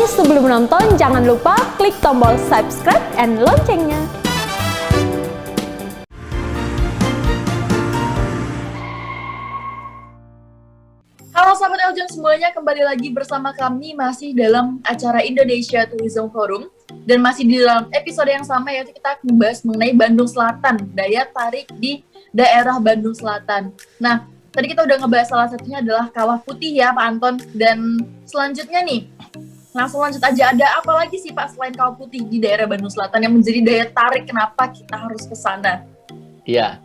Tapi sebelum menonton, jangan lupa klik tombol subscribe and loncengnya. Halo sahabat Eljon semuanya, kembali lagi bersama kami masih dalam acara Indonesia Tourism Forum. Dan masih di dalam episode yang sama, yaitu kita membahas mengenai Bandung Selatan, daya tarik di daerah Bandung Selatan. Nah, tadi kita udah ngebahas salah satunya adalah Kawah Putih ya Pak Anton. Dan selanjutnya nih, langsung lanjut aja, ada apa lagi sih Pak selain Kawah Putih di daerah Bandung Selatan yang menjadi daya tarik kenapa kita harus ke sana? Ya,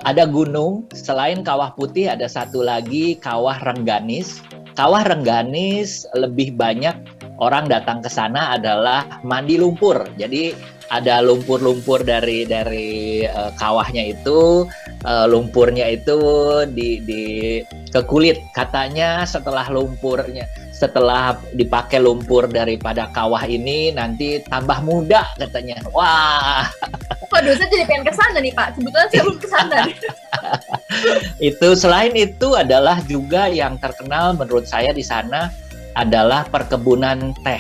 ada gunung, selain Kawah Putih ada satu lagi Kawah Rengganis. Kawah Rengganis lebih banyak orang datang ke sana adalah mandi lumpur. Jadi ada lumpur-lumpur dari kawahnya itu, lumpurnya itu ke kulit. Katanya setelah dipakai lumpur daripada kawah ini nanti tambah muda katanya. Wah. Waduh, saya jadi pengen kesana nih Pak. Kebetulan saya belum kesana. Selain itu adalah juga yang terkenal menurut saya di sana adalah perkebunan teh.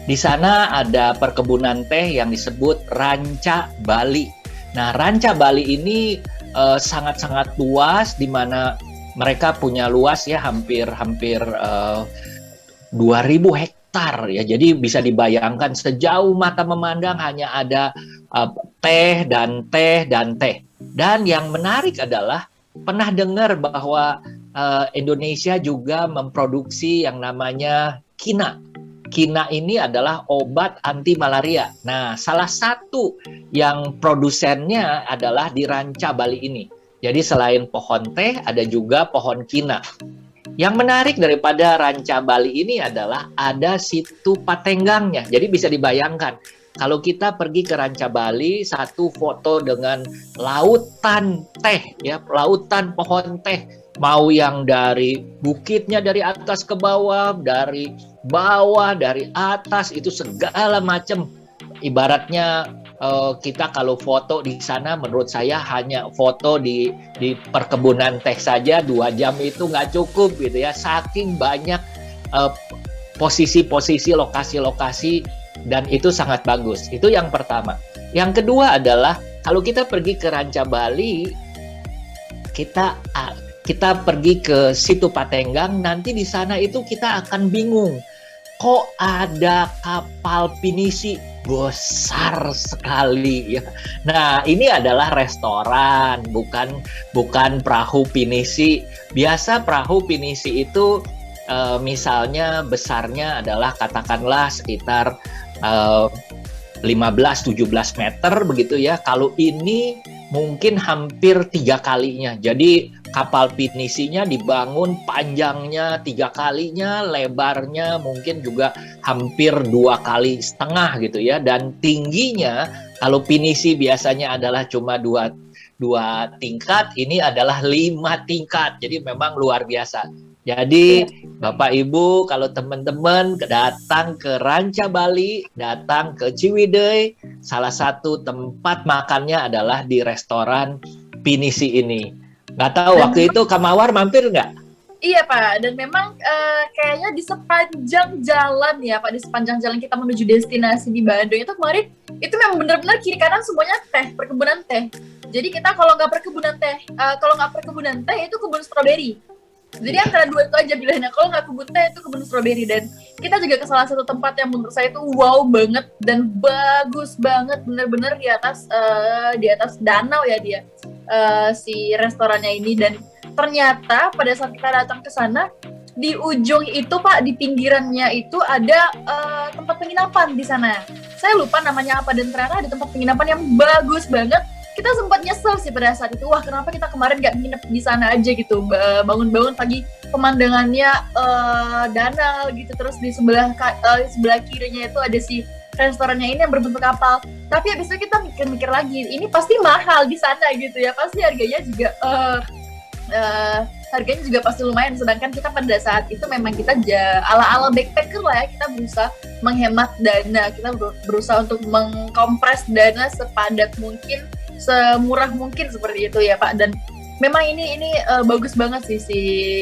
Di sana ada perkebunan teh yang disebut Ranca Bali. Nah, Ranca Bali ini sangat-sangat luas, di mana mereka punya luas ya hampir 2.000 hektar ya. Jadi bisa dibayangkan sejauh mata memandang hanya ada teh dan teh dan teh. Dan yang menarik adalah pernah dengar bahwa Indonesia juga memproduksi yang namanya kina. Kina ini adalah obat anti malaria. Nah, salah satu yang produsennya adalah di Ranca Bali ini. Jadi selain pohon teh, ada juga pohon kina. Yang menarik daripada Ranca Bali ini adalah ada situ patenggangnya. Jadi bisa dibayangkan, kalau kita pergi ke Ranca Bali, satu foto dengan lautan teh, ya, lautan pohon teh. Mau yang dari bukitnya dari atas ke bawah, dari bawah, dari atas, itu segala macam. Ibaratnya kita kalau foto di sana, menurut saya hanya foto di perkebunan teh saja 2 jam itu nggak cukup gitu ya. Saking banyak posisi-posisi, lokasi-lokasi, dan itu sangat bagus. Itu yang pertama. Yang kedua adalah kalau kita pergi ke Ranca Bali, kita pergi ke situ Patenggang, nanti di sana itu kita akan bingung. Kok ada kapal pinisi besar sekali ya. Nah, ini adalah restoran, bukan perahu pinisi. Biasa perahu pinisi itu misalnya besarnya adalah katakanlah sekitar 15-17 meter begitu ya. Kalau ini mungkin hampir 3 kalinya. Jadi kapal pinisinya dibangun panjangnya 3 kalinya, lebarnya mungkin juga hampir 2,5 kali gitu ya. Dan tingginya kalau pinisi biasanya adalah cuma 2 tingkat, ini adalah 5 tingkat. Jadi memang luar biasa. Jadi Bapak Ibu, kalau teman-teman datang ke Ranca Bali, datang ke Ciwidey, salah satu tempat makannya adalah di restoran pinisi ini. Nggak tahu waktu itu Kak Mawar mampir nggak? Iya Pak, dan memang kayaknya di sepanjang jalan ya Pak, di sepanjang jalan kita menuju destinasi di Bandung itu kemarin, itu memang benar-benar kiri kanan semuanya teh, perkebunan teh. Jadi kita kalau nggak perkebunan teh itu kebun stroberi. Jadi antara 2 itu aja pilihannya. Kalau nggak kebun teh itu kebun stroberi. Dan kita juga ke salah satu tempat yang menurut saya itu wow banget dan bagus banget, bener-bener di atas danau ya dia si restorannya ini. Dan ternyata pada saat kita datang ke sana, di ujung itu Pak, di pinggirannya itu ada tempat penginapan di sana. Saya lupa namanya apa, dan ternyata ada tempat penginapan yang bagus banget. Kita sempat nyesel sih pada saat itu, wah kenapa kita kemarin nggak nginep di sana aja gitu. Bangun-bangun pagi pemandangannya danau gitu, terus di sebelah kirinya itu ada si restorannya ini yang berbentuk kapal. Tapi habis itu kita mikir-mikir lagi, ini pasti mahal di sana gitu ya, pasti harganya juga pasti lumayan. Sedangkan kita pada saat itu memang kita ala-ala backpacker lah ya, kita berusaha menghemat dana, kita berusaha untuk mengkompres dana sepadat mungkin, semurah mungkin seperti itu ya Pak. Dan memang ini bagus banget sih si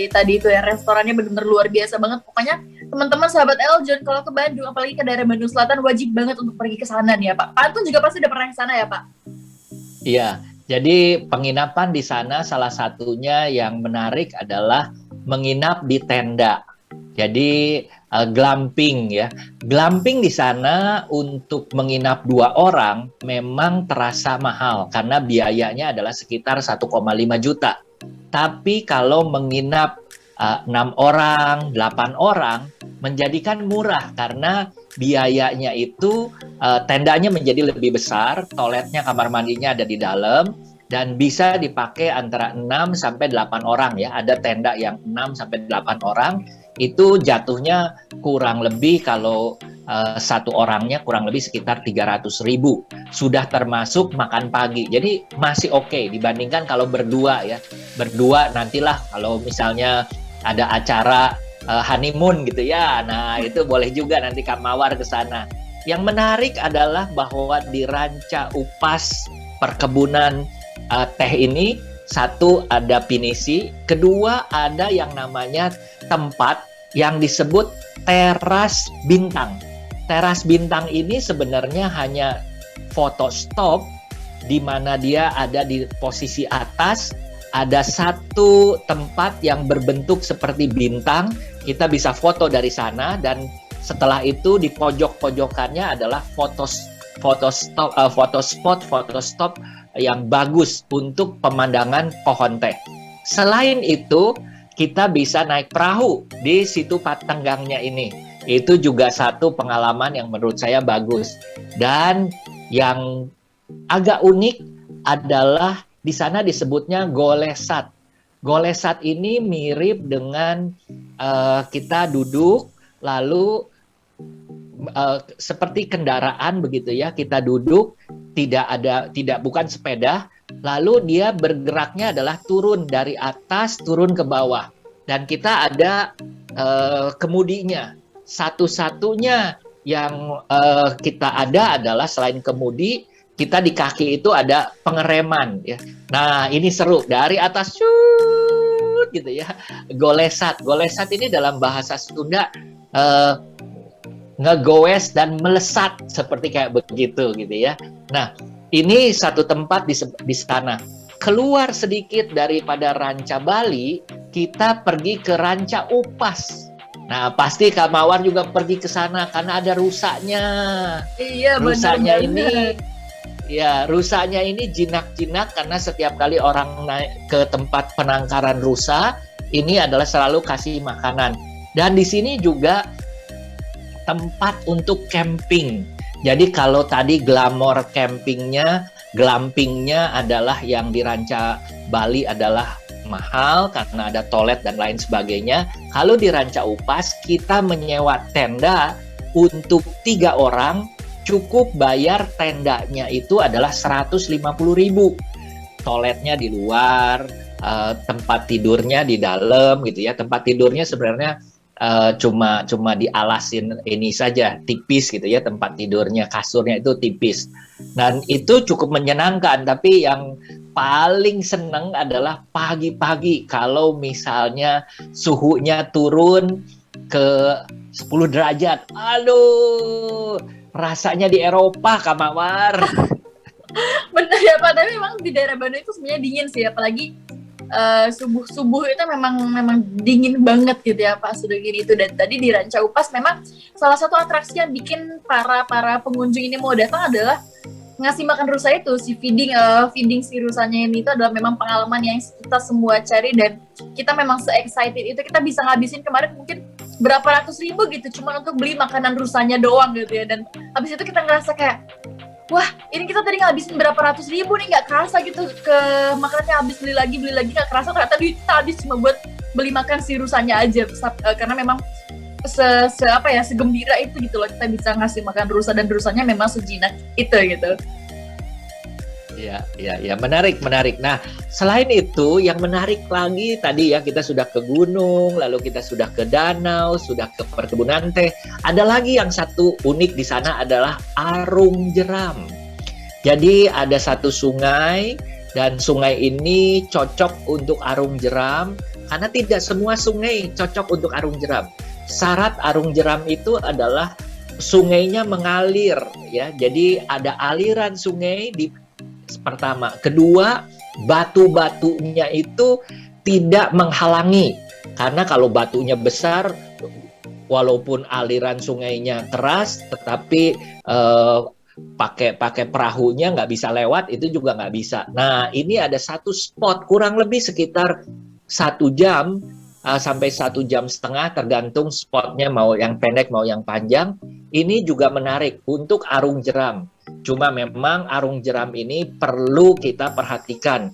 tadi itu ya, restorannya benar-benar luar biasa banget. Pokoknya teman-teman sahabat Eljon kalau ke Bandung, apalagi ke daerah Bandung Selatan, wajib banget untuk pergi ke sana nih ya Pak. Pak Antun juga pasti udah pernah ke sana ya Pak? Iya, jadi penginapan di sana salah satunya yang menarik adalah menginap di tenda. Jadi glamping ya. Glamping di sana untuk menginap 2 orang memang terasa mahal karena biayanya adalah sekitar 1,5 juta. Tapi kalau menginap 6 orang, 8 orang menjadikan murah karena biayanya itu tendanya menjadi lebih besar, toiletnya, kamar mandinya ada di dalam, dan bisa dipakai antara 6 sampai 8 orang ya. Ada tenda yang 6 sampai 8 orang, itu jatuhnya kurang lebih kalau satu orangnya kurang lebih sekitar 300.000. Sudah termasuk makan pagi. Jadi masih oke dibandingkan kalau berdua ya. Berdua nantilah kalau misalnya ada acara honeymoon gitu ya. Nah, itu boleh juga nanti Kak Mawar ke sana. Yang menarik adalah bahwa di Ranca Upas perkebunan teh ini, satu ada pinisi, kedua ada yang namanya tempat yang disebut teras bintang. Teras bintang ini sebenarnya hanya foto stop di mana dia ada di posisi atas. Ada satu tempat yang berbentuk seperti bintang, kita bisa foto dari sana, dan setelah itu di pojok-pojokannya adalah foto stop yang bagus untuk pemandangan pohon teh. Selain itu, kita bisa naik perahu di situ Patenggangnya ini. Itu juga satu pengalaman yang menurut saya bagus. Dan yang agak unik adalah di sana disebutnya golesat. Golesat ini mirip dengan kita duduk lalu seperti kendaraan begitu ya, kita duduk, bukan sepeda, lalu dia bergeraknya adalah turun dari atas turun ke bawah, dan kita ada kemudinya. Satu-satunya yang kita ada adalah selain kemudi, kita di kaki itu ada pengereman ya. Nah, ini seru, dari atas gitu ya. Golesat. Golesat ini dalam bahasa Sunda ngegoes dan melesat, seperti kayak begitu gitu ya. Nah, ini satu tempat di sana. Keluar sedikit daripada Ranca Bali, kita pergi ke Ranca Upas. Nah, pasti Kak Mawar juga pergi ke sana karena ada rusaknya. Iya, rusaknya benar. Ya, rusaknya ini jinak-jinak karena setiap kali orang naik ke tempat penangkaran rusa, ini adalah selalu kasih makanan. Dan di sini juga tempat untuk camping. Jadi kalau tadi glamor campingnya, glampingnya adalah yang di Ranca Bali adalah mahal karena ada toilet dan lain sebagainya. Kalau di Ranca Upas, kita menyewa tenda untuk 3 orang, cukup bayar tendanya itu adalah 150.000. Toiletnya di luar, tempat tidurnya di dalam gitu ya. Tempat tidurnya sebenarnya cuma dialasin ini saja, tipis gitu ya, tempat tidurnya, kasurnya itu tipis. Dan itu cukup menyenangkan, tapi yang paling seneng adalah pagi-pagi kalau misalnya suhunya turun ke 10 derajat. Aduh, rasanya di Eropa, Kak Mawar. Bener ya Pak, tapi memang di daerah Bandung itu sebenarnya dingin sih, apalagi subuh itu memang dingin banget gitu ya Pak, sudah gini itu. Dan tadi di Ranca Upas memang salah satu atraksi yang bikin para pengunjung ini mau datang adalah ngasih makan rusa itu, si feeding si rusanya ini. Itu adalah memang pengalaman yang kita semua cari, dan kita memang se-excited itu. Kita bisa ngabisin kemarin mungkin berapa ratus ribu gitu cuma untuk beli makanan rusanya doang gitu ya. Dan habis itu kita ngerasa kayak, wah, ini kita tadi ngabisin berapa ratus ribu nih, nggak kerasa gitu ke makanannya, habis beli lagi nggak kerasa, ternyata duit kita habis cuma buat beli makan si rusanya aja. Karena memang segembira itu gitu loh, kita bisa ngasih makan rusa, dan rusanya memang sejinak itu gitu. Ya, menarik. Nah, selain itu yang menarik lagi tadi ya, kita sudah ke gunung, lalu kita sudah ke danau, sudah ke perkebunan teh. Ada lagi yang satu unik di sana adalah Arung Jeram. Jadi ada satu sungai Dan sungai ini cocok untuk arung jeram karena tidak semua sungai cocok untuk arung jeram. Syarat arung jeram itu adalah sungainya mengalir ya. Jadi ada aliran sungai di pertama. Kedua, batu-batunya itu tidak menghalangi. Karena kalau batunya besar, walaupun aliran sungainya keras, tetapi pakai perahunya nggak bisa lewat, itu juga nggak bisa. Nah, ini ada satu spot kurang lebih sekitar 1 jam sampai 1,5 jam, tergantung spotnya mau yang pendek mau yang panjang. Ini juga menarik untuk arung jeram. Cuma memang arung jeram ini perlu kita perhatikan.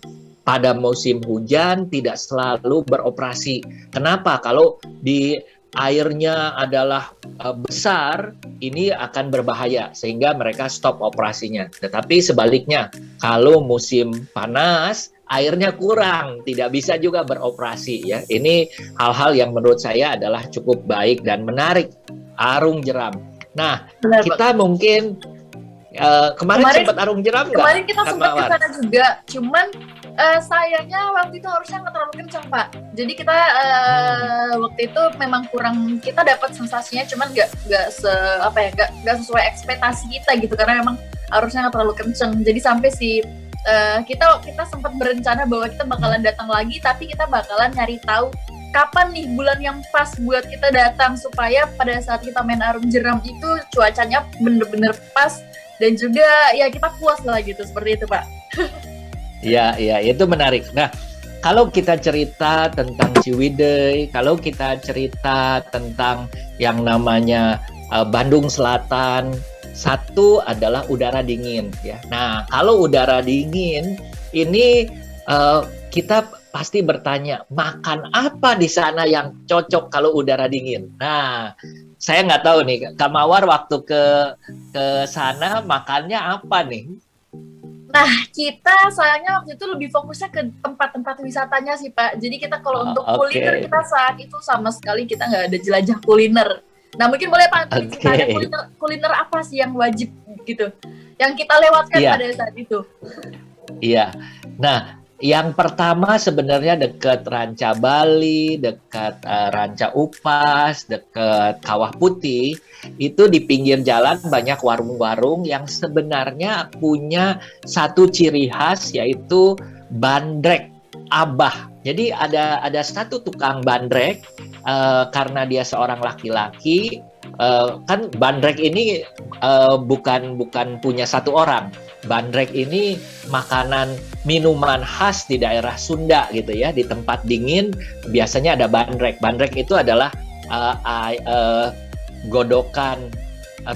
Pada musim hujan tidak selalu beroperasi. Kenapa? Kalau di airnya adalah besar, ini akan berbahaya sehingga mereka stop operasinya. Tetapi sebaliknya, kalau musim panas, airnya kurang, tidak bisa juga beroperasi ya. Ini hal-hal yang menurut saya adalah cukup baik dan menarik arung jeram. Nah, Benar, kita mungkin kemarin sempat arung jeram nggak? Kemarin kita sempat ke sana juga, cuman sayangnya waktu itu harusnya nggak terlalu kencang, Pak. Jadi kita waktu itu memang kurang, kita dapat sensasinya, cuman nggak sesuai ekspektasi kita gitu, karena memang harusnya nggak terlalu kencang. Jadi sampai kita sempat berencana bahwa kita bakalan datang lagi, tapi kita bakalan nyari tahu kapan nih bulan yang pas buat kita datang supaya pada saat kita main arung jeram itu cuacanya bener-bener pas dan juga ya kita puas lah gitu, seperti itu, Pak. Iya, itu menarik. Nah, kalau kita cerita tentang Ciwidey, kalau kita cerita tentang yang namanya Bandung Selatan, satu adalah udara dingin ya. Nah, kalau udara dingin ini kita pasti bertanya, makan apa di sana yang cocok kalau udara dingin? Nah, saya nggak tahu nih, Kak Mawar waktu ke sana makannya apa nih? Nah, kita sayangnya waktu itu lebih fokusnya ke tempat-tempat wisatanya sih, Pak. Jadi kita kalau untuk kuliner, kita saat itu sama sekali kita nggak ada jelajah kuliner. Nah, mungkin boleh Pak tanya kuliner apa sih yang wajib gitu, yang kita lewatkan pada saat itu? Iya. Nah, yang pertama sebenarnya dekat Ranca Bali, dekat Ranca Upas, dekat Kawah Putih, itu di pinggir jalan banyak warung-warung yang sebenarnya punya satu ciri khas, yaitu bandrek Abah. Jadi ada satu tukang bandrek, karena dia seorang laki-laki, kan bandrek ini bukan punya satu orang. Bandrek ini makanan minuman khas di daerah Sunda gitu ya, di tempat dingin biasanya ada bandrek. Bandrek itu adalah godokan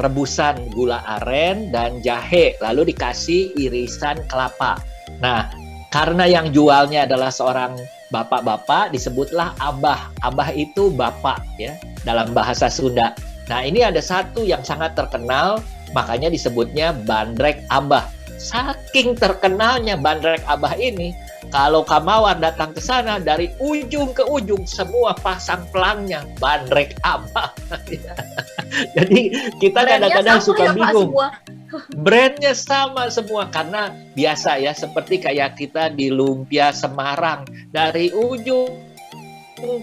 rebusan gula aren dan jahe, lalu dikasih irisan kelapa. Nah, karena yang jualnya adalah seorang bapak-bapak, disebutlah abah. Abah itu bapak ya dalam bahasa Sunda. Nah, ini ada satu yang sangat terkenal, makanya disebutnya bandrek abah. Saking terkenalnya bandrek abah ini, kalau Kamawar datang ke sana, dari ujung ke ujung semua pasang pelangnya bandrek abah. Jadi kita kadang-kadang suka bingung. Brandnya sama semua, karena biasa ya, seperti kayak kita di lumpia Semarang, dari ujung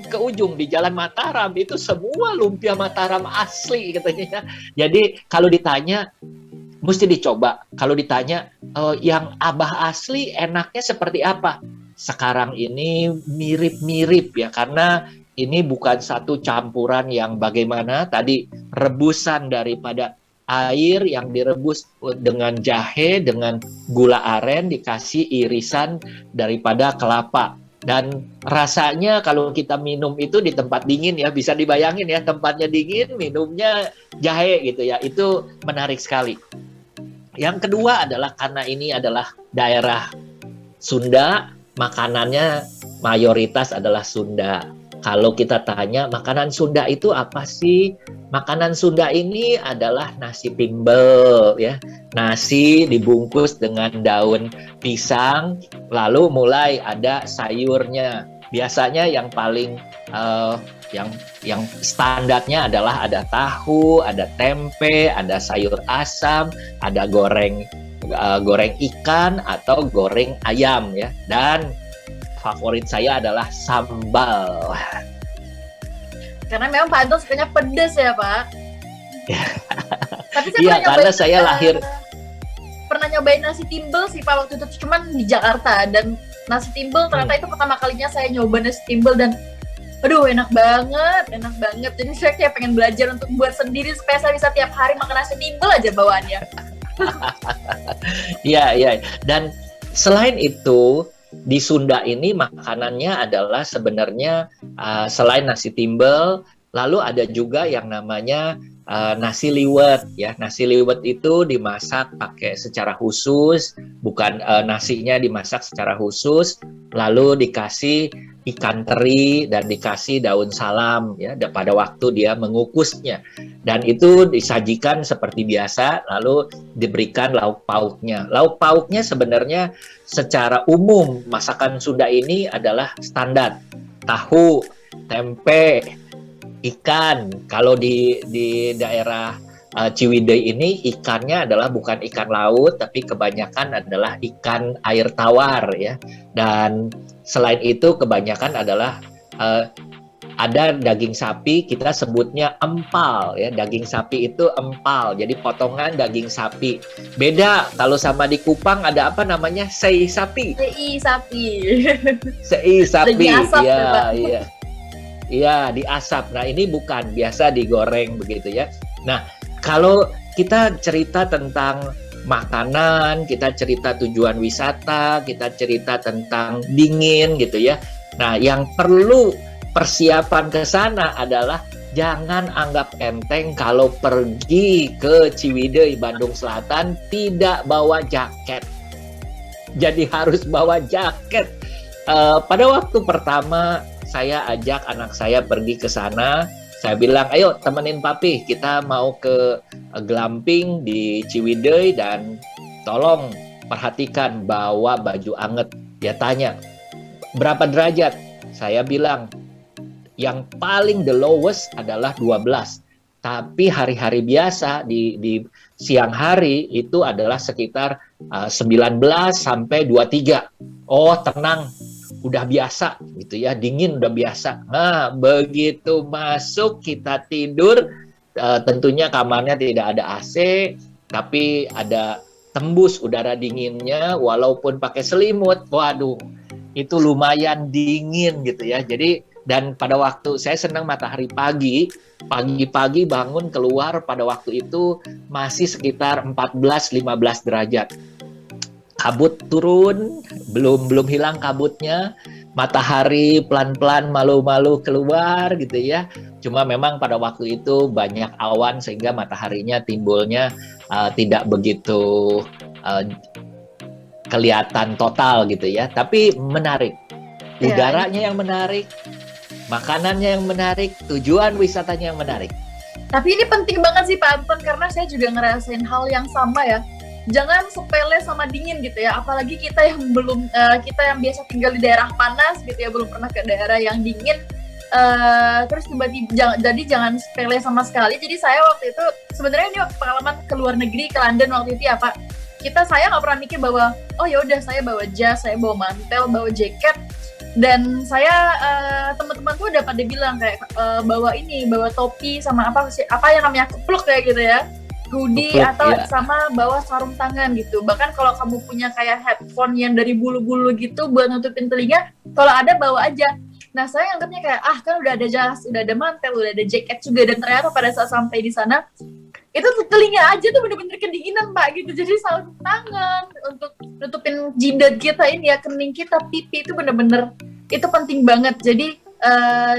ke ujung di Jalan Mataram itu semua lumpia Mataram asli katanya. Jadi kalau ditanya mesti dicoba. Kalau ditanya yang abah asli enaknya seperti apa? Sekarang ini mirip-mirip ya, karena ini bukan satu campuran yang bagaimana tadi, rebusan daripada air yang direbus dengan jahe, dengan gula aren, dikasih irisan daripada kelapa. Dan rasanya kalau kita minum itu di tempat dingin ya, bisa dibayangin ya, tempatnya dingin, minumnya jahe gitu ya, itu menarik sekali. Yang kedua adalah karena ini adalah daerah Sunda, makanannya mayoritas adalah Sunda. Kalau kita tanya makanan Sunda itu apa sih? Makanan Sunda ini adalah nasi timbel ya. Nasi dibungkus dengan daun pisang, lalu mulai ada sayurnya. Biasanya yang paling yang standarnya adalah ada tahu, ada tempe, ada sayur asam, ada goreng goreng ikan atau goreng ayam ya. Dan favorit saya adalah sambal. Karena memang Pak Anton sukanya pedes ya Pak. Tapi saya Iya, pernah karena nyobain, saya lahir pernah nyobain nasi timbel sih Pak waktu itu, cuman di Jakarta, dan nasi timbel ternyata itu pertama kalinya saya nyoba nasi timbel, dan aduh enak banget. Jadi saya kayak pengen belajar untuk buat sendiri supaya saya bisa tiap hari makan nasi timbel aja bawaannya. Iya. Dan selain itu, di Sunda ini makanannya adalah sebenarnya selain nasi timbel, lalu ada juga yang namanya nasi liwet ya. Nasi liwet itu dimasak pakai secara khusus, bukan nasinya dimasak secara khusus, lalu dikasih ikan teri dan dikasih daun salam ya pada waktu dia mengukusnya. Dan itu disajikan seperti biasa, lalu diberikan lauk pauknya. Lauk pauknya sebenarnya secara umum masakan Sunda ini adalah standar. Tahu, tempe, ikan. Kalau di daerah Ciwidey ini ikannya adalah bukan ikan laut, tapi kebanyakan adalah ikan air tawar ya. Dan selain itu kebanyakan adalah ada daging sapi, kita sebutnya empal ya. Daging sapi itu empal, jadi potongan daging sapi. Beda kalau sama di Kupang ada apa namanya sei sapi. Sei sapi. Sei sapi, Daging asap ya, Pak. iya. Iya, diasap. Nah, ini bukan biasa digoreng begitu ya. Nah, kalau kita cerita tentang makanan, kita cerita tujuan wisata, kita cerita tentang dingin gitu ya. Nah, yang perlu persiapan ke sana adalah jangan anggap enteng kalau pergi ke Ciwidey, Bandung Selatan tidak bawa jaket. Jadi harus bawa jaket. Pada waktu pertama saya ajak anak saya pergi ke sana, saya bilang, ayo temenin papi, kita mau ke glamping di Ciwidey dan tolong perhatikan bawa baju anget. Dia tanya, berapa derajat? Saya bilang, yang paling the lowest adalah 12. Tapi hari-hari biasa di siang hari itu adalah sekitar 19 sampai 23. Oh, tenang. Udah biasa gitu ya, dingin udah biasa. Nah, begitu masuk kita tidur, tentunya kamarnya tidak ada AC, tapi ada tembus udara dinginnya, walaupun pakai selimut, waduh, itu lumayan dingin gitu ya. Jadi, dan pada waktu saya senang matahari pagi-pagi bangun keluar pada waktu itu masih sekitar 14-15 derajat. Kabut turun, belum hilang kabutnya, matahari pelan-pelan malu-malu keluar gitu ya. Cuma memang pada waktu itu banyak awan sehingga mataharinya timbulnya tidak begitu kelihatan total gitu ya. Tapi menarik, udaranya yang menarik, makanannya yang menarik, tujuan wisatanya yang menarik. Tapi ini penting banget sih Pak Anton, karena saya juga ngerasain hal yang sama ya. Jangan sepele sama dingin gitu ya, apalagi kita yang belum kita yang biasa tinggal di daerah panas gitu ya, belum pernah ke daerah yang dingin, terus tiba-tiba jadi jangan sepele sama sekali. Jadi saya waktu itu sebenarnya ini pengalaman ke luar negeri, ke London waktu itu ya Pak. Saya nggak pernah mikir bahwa oh ya udah saya bawa jas, saya bawa mantel, bawa jaket, dan saya teman-teman tuh udah pada bilang kayak bawa topi sama apa yang namanya kupluk kayak gitu ya, hoodie atau sama bawa sarung tangan gitu. Bahkan kalau kamu punya kayak headphone yang dari bulu-bulu gitu buat nutupin telinga, kalau ada bawa aja. Nah saya anggapnya kayak kan udah ada jas, udah ada mantel, udah ada jaket juga, dan ternyata pada saat sampai di sana itu telinga aja tuh bener-bener kedinginan Pak gitu. Jadi sarung tangan untuk nutupin jidat kita ini ya, kening kita, pipi, itu bener-bener itu penting banget. Jadi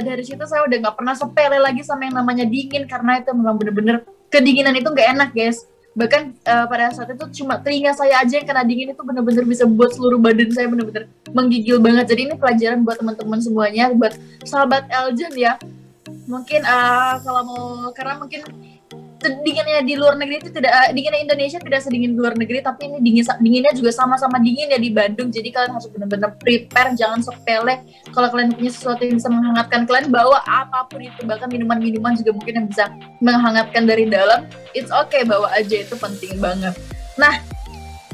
dari situ saya udah nggak pernah sepele lagi sama yang namanya dingin, karena itu memang bener-bener kedinginan itu nggak enak guys. Bahkan pada saat itu cuma telinga saya aja yang kena dingin, itu benar-benar bisa buat seluruh badan saya benar-benar menggigil banget. Jadi ini pelajaran buat teman-teman semuanya, buat sahabat Eljan ya. Mungkin kalau mau, karena mungkin dinginnya di luar negeri itu tidak, dinginnya Indonesia tidak sedingin di luar negeri, tapi ini dinginnya juga sama-sama dingin ya di Bandung. Jadi kalian harus benar-benar prepare, jangan sepele. Kalau kalian punya sesuatu yang bisa menghangatkan, kalian bawa apapun itu, bahkan minuman-minuman juga mungkin yang bisa menghangatkan dari dalam. It's okay, bawa aja, itu penting banget. Nah,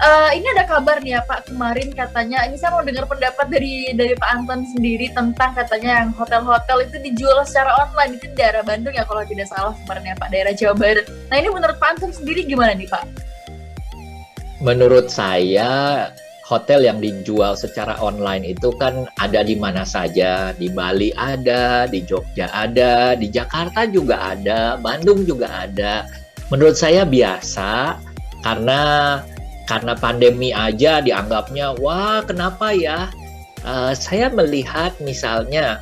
Ini ada kabar nih ya Pak, kemarin katanya, ini saya mau dengar pendapat dari Pak Anton sendiri tentang katanya yang hotel-hotel itu dijual secara online, itu di daerah Bandung ya kalau tidak salah kemarin ya Pak, daerah Jawa Barat. Nah ini menurut Pak Anton sendiri gimana nih Pak? Menurut saya, hotel yang dijual secara online itu kan ada di mana saja. Di Bali ada, di Jogja ada, di Jakarta juga ada, Bandung juga ada. Menurut saya biasa, karena pandemi aja dianggapnya, wah kenapa ya? Saya melihat misalnya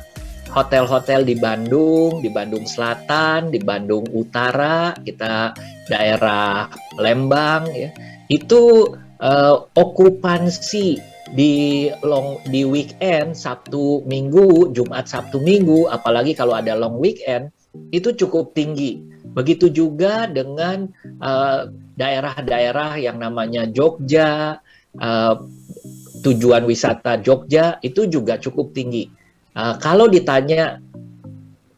hotel-hotel di Bandung Selatan, di Bandung Utara, kita daerah Lembang, ya, itu okupansi di weekend, Sabtu Minggu, Jumat Sabtu Minggu, apalagi kalau ada long weekend, itu cukup tinggi. Begitu juga dengan daerah-daerah yang namanya Jogja, tujuan wisata Jogja itu juga cukup tinggi. Kalau ditanya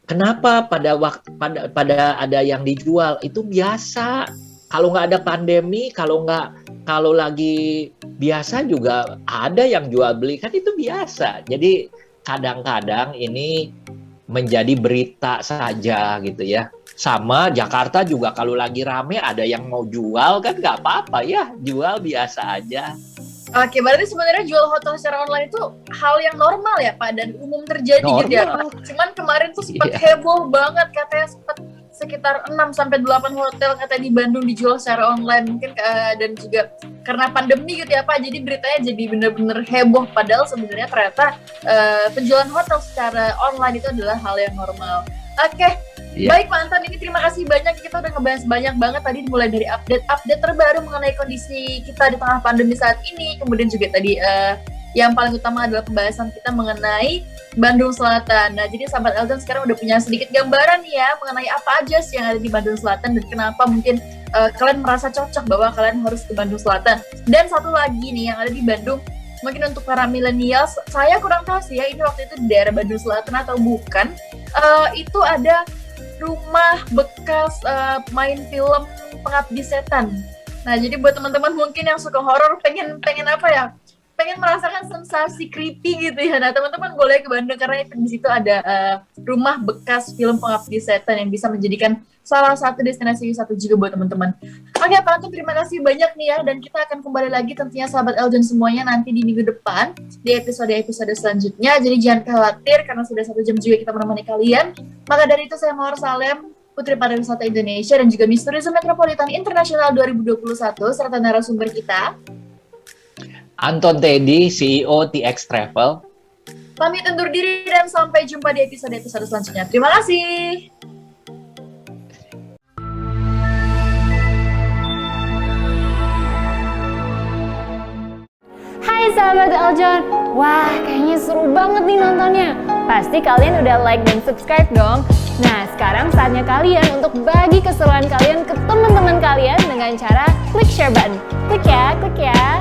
kenapa pada ada yang dijual, itu biasa. Kalau nggak ada pandemi, kalau lagi biasa juga ada yang jual beli, kan itu biasa. Jadi kadang-kadang ini menjadi berita saja gitu ya. Sama Jakarta juga kalau lagi rame ada yang mau jual, kan nggak apa-apa ya, jual biasa aja. Oke, berarti sebenarnya jual hotel secara online itu hal yang normal ya Pak, dan umum terjadi gitu ya Pak. Cuman kemarin tuh sempat heboh banget, katanya sempat sekitar 6-8 hotel katanya di Bandung dijual secara online, mungkin dan juga karena pandemi gitu ya Pak, jadi beritanya jadi bener-bener heboh, padahal sebenarnya ternyata penjualan hotel secara online itu adalah hal yang normal. Oke, baik Pak Anton, ini terima kasih banyak, kita udah ngebahas banyak banget tadi, mulai dari update terbaru mengenai kondisi kita di tengah pandemi saat ini, kemudian juga tadi yang paling utama adalah pembahasan kita mengenai Bandung Selatan. Nah, jadi sahabat Eljon sekarang udah punya sedikit gambaran nih ya mengenai apa aja sih yang ada di Bandung Selatan dan kenapa mungkin kalian merasa cocok bahwa kalian harus ke Bandung Selatan. Dan satu lagi nih yang ada di Bandung, mungkin untuk para millennials, saya kurang tahu sih ya ini waktu itu di daerah Bandung Selatan atau bukan. Itu ada rumah bekas main film Pengabdi Setan. Nah, jadi buat teman-teman mungkin yang suka horor, pengen apa ya? Pengen merasakan sensasi creepy gitu ya. Nah, teman-teman boleh ke Bandung karena itu di situ ada rumah bekas film Pengabdi Setan yang bisa menjadikan salah satu destinasi wisata juga buat teman-teman. Oke, Pak Anton, terima kasih banyak nih ya, dan kita akan kembali lagi tentunya sahabat Eljon semuanya nanti di minggu depan di episode selanjutnya. Jadi jangan khawatir karena sudah 1 jam juga kita menemani kalian. Maka dari itu saya Mawar Salem, Putri Pariwisata Indonesia dan juga Miss Tourism Metropolitan Internasional 2021 serta narasumber kita Anton Teddy, CEO TX Travel. Pamit undur diri dan sampai jumpa di episode selanjutnya. Terima kasih. Hai sahabat Eljon, wah kayaknya seru banget nih nontonnya. Pasti kalian udah like dan subscribe dong. Nah sekarang saatnya kalian untuk bagi keseruan kalian ke teman-teman kalian dengan cara klik share button. Klik ya.